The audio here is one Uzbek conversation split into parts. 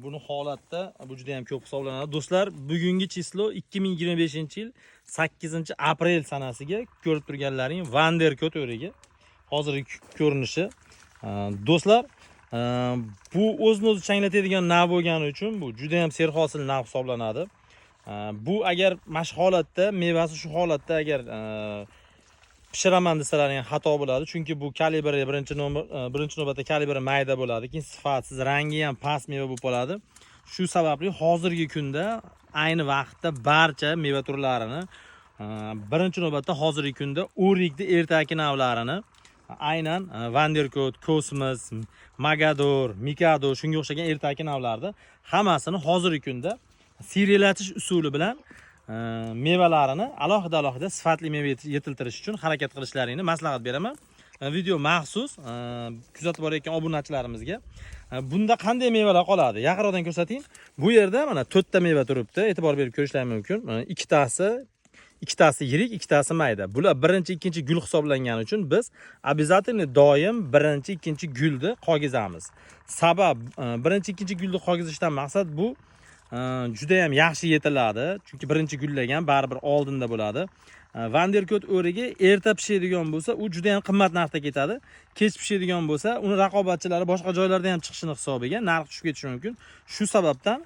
Buni holatda bu juda ham ko'p hisoblanadi. Do'stlar, bugungi chislo 2025-yil 8-aprel sanasiga ko'rib turganlaring Vanderkot o'rigi. Hozirgi ko'rinishi. Do'stlar, bu o'zini o'zi changlatadigan nav bo'lgani uchun bu juda ham serhosil nav hisoblanadi. Bu agar mash holatda, mevasi shu holatda agar pishiraman desalaring xato bo'ladi, chunki bu kalibri birinchi navbatda kalibri mayda bo'ladi, keyin sifatsiz, rangi ham past meva bo'lib qoladi. Shu sababli hozirgi kunda ayni vaqtda barcha meva turlarini birinchi navbatda hozirgi kunda o'rikni ertaki navlarini aynan Vanderkot, Cosmos, Magador, Mikado shunga o'xshagan ertaki navlarni hammasini hozirgi kunda serialatish usuli bilan mevalarini alohida sifatli meva yetiltirish uchun harakat qilishlaringni maslahat beraman. Video maxsus kuzatib borayotgan obunachilarimizga. Bunda qanday mevalar qoladi? Yaqinroqdan ko'rsating. Bu yerda mana 4 ta meva turibdi. E'tibor berib ko'rishlaring mumkin. Ikkitasi yirik, ikkitasi mayda. Bular birinchi, ikkinchi gul hisoblangani uchun biz обязательно doim birinchi, ikkinchi gulni qogizamiz. Sabab birinchi, ikkinchi gulni qogizishdan maqsad bu juda ham yaxshi yetiladi, chunki birinchi gullagan baribir oldinda bo'ladi. Vanderkot o'rigi erta pishadigan bo'lsa, u juda ham qimmat narxda ketadi. Kech pishadigan bo'lsa, uni raqobatchilari boshqa joylarda ham chiqishini hisobiga narx tushib ketishi mumkin. Shu sababdan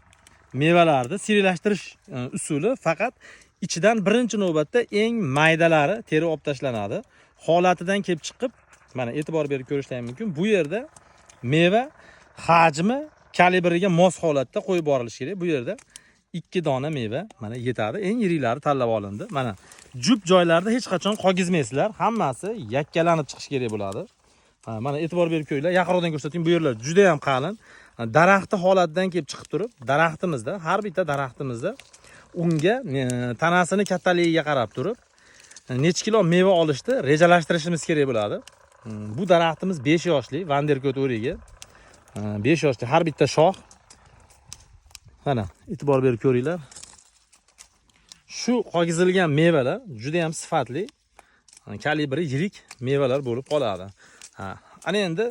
mevalarni seriyalashtirish usuli faqat ichidan birinchi navbatda eng maydalari terib olib tashlanadi. Holatidan kelib chiqib, mana e'tibor berib ko'rishlaring mumkin. Bu yerda meva hajmi kalibriga mos holatda qo'yib borilishi kerak. Bu yerda 2 dona meva mana yetadi. Eng yiriklari tanlab olindi. Mana jup joylarda hech qachon qogizmaysizlar. Hammasi yakkalanib chiqish kerak bo'ladi. Mana e'tibor berib ko'ringlar. Yaqinroqdan ko'rsating. Bu yerlar juda ham qalin. Daraxtni holatidan kelib chiqib turib, daraxtimizda, har bitta daraxtimizda unga tanasini kattaligiga qarab turib, necha kilo meva olishni rejalashtirishimiz kerak bo'ladi. Bu daraxtimiz 5 yoshli Vanderkot o'rigi. 5 yoshli har bitta shox. Mana e'tibor berib ko'ringlar. Shu qogizilgan mevalar juda ham sifatli, kalibri yirik mevalar bo'lib qoladi. Ana endi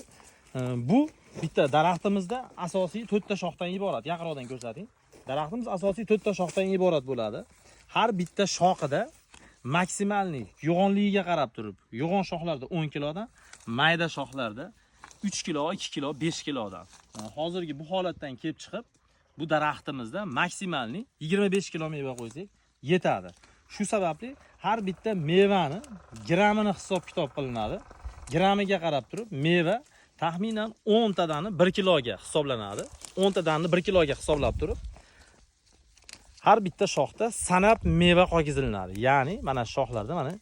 bu bitta daraxtimizda asosiy 4 ta shoxdan iborat. Yaqinroqdan ko'rsating. Daraxtimiz asosiy 4 ta shoxdan iborat bo'ladi. Har bitta shoxida maksimalniy yo'g'onligiga qarab turib, yo'g'on shoxlarda 10 kilodan, mayda shoxlarda 3 kilo, 2 kilo, 5 kilodan. Hozirgi bu holatdan kelib chiqib, bu daraxtimizda maksimalniy 25 kilo meva qo'ysak yetadi. Shu sababli har bitta mevani grammini hisob-kitob qilinadi. Grammiga qarab turib, meva taxminan 10 tadani 1 kiloga hisoblanadi. 10 tadani 1 kiloga hisoblab turib, har bitta shoxda sanab meva qogizilinadi. Ya'ni mana shoxlarda mana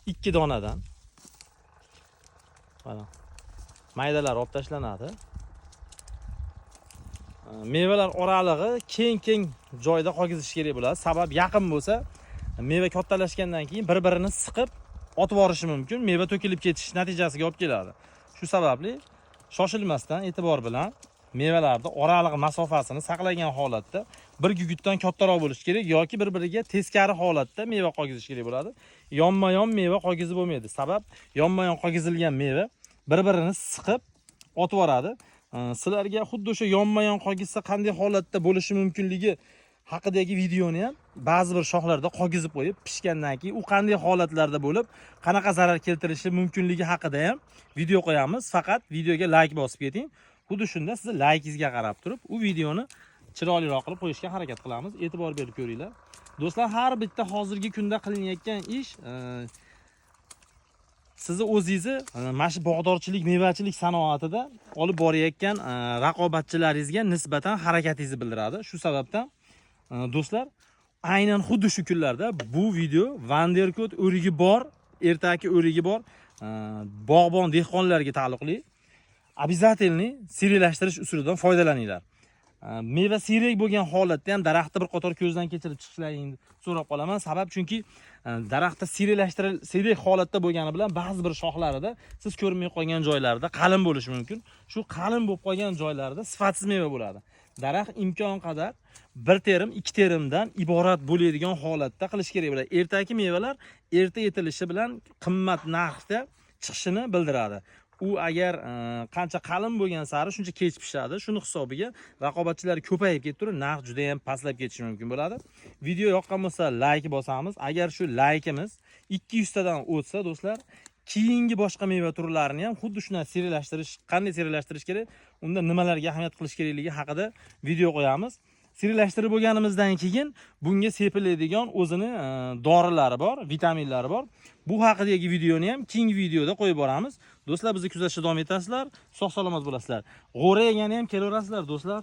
2 donadan mana maydalar olib tashlanadi. Mevalar oralig'i keng joyda qogizish kerak bo'ladi. Sabab yaqin bo'lsa, meva kattalashgandan keyin bir-birini siqib otib yuborishi mumkin. Meva to'kilib ketish natijasiga olib keladi. Shu sababli shoshilmasdan e'tibor bilan mevalarning oraliq masofasini saqlagan holatda bir gugutdan kattaroq bo'lishi kerak yoki bir-biriga teskari holatda meva qogizish kerak bo'ladi. Yonma-yon meva qogizi bo'lmaydi. Sabab yonma-yon qogizilgan meva bir-birini siqib otib yuboradi. Sizlarga xuddi o'sha yonma-yon qogizsa qanday holatda bo'lishi mumkinligi haqidagi videoni ham ba'zi bir shoxlarda qogizib qo'yib, pishgandan keyin u qanday holatlarda bo'lib, qanaqa zarar keltirishi mumkinligi haqida ham video qo'yamiz. Faqat videoga like bosib keting. Xuddi shunda siz laykingizga qarab turib, u videoni chiroyliroq qilib qo'yishga harakat qilamiz. E'tibor berib ko'ringlar. Do'stlar, har bitta hozirgi kunda qilinayotgan ish sizni o'zingizni mana shu bog'dorchilik, mevachilik sanoatida olib borayotgan raqobatchilaringizga nisbatan harakatingizni bildiradi. Shu sababdan do'stlar, aynan xuddi shu kunlarda bu video Vanderkot o'rigi bor, ertaki o'rigi bor bog'bon dehqonlarga taalluqli. Обязательно seriyalashtirish usulidan foydalaninglar. Meva siyrak bo'lgan holatda ham daraxtni bir qator ko'zdan kechirib chiqishlaringni so'rab qolaman. Sabab chunki daraxtda siyrak holatda bo'lgani bilan ba'zi bir shoxlarida siz ko'rmay qolgan joylarda qalin bo'lishi mumkin. Shu qalin bo'lib qolgan joylarda sifatsiz meva bo'ladi. Daraxt imkon qadar 1 terim, 2 terimdan iborat bo'ladigan holatda qilish kerak bo'ladi. Ertaki mevalar erta yetilishi bilan qimmat narxda chiqishini bildiradi. u agar qancha qalin bo'lgan sari shuncha kech pishadi. Shuni hisobiga raqobatchilar ko'payib ketib turib, narx juda ham pastlab ketishi mumkin bo'ladi. Video yoqqan bo'lsa like bosamiz. Agar shu likeimiz 200 tadan o'tsa do'stlar, keyingi boshqa meva turlarini ham xuddi shunday seriyalashtirish, qanday seriyalashtirish kerak, unda nimalarga ahamiyat qilish kerakligi haqida video qo'yamiz. Serialashtirib bo'lganimizdan keyin bunga sepiladigan o'zini dorilari bor, vitaminlari bor. Bu haqidagi videoni ham keyingi videoda qo'yib boramiz. Do'stlar, bizni kuzatishda davom etasizlar, sog' salomat bo'lasizlar. G'o'ra yegani ham kelaverasizlar do'stlar.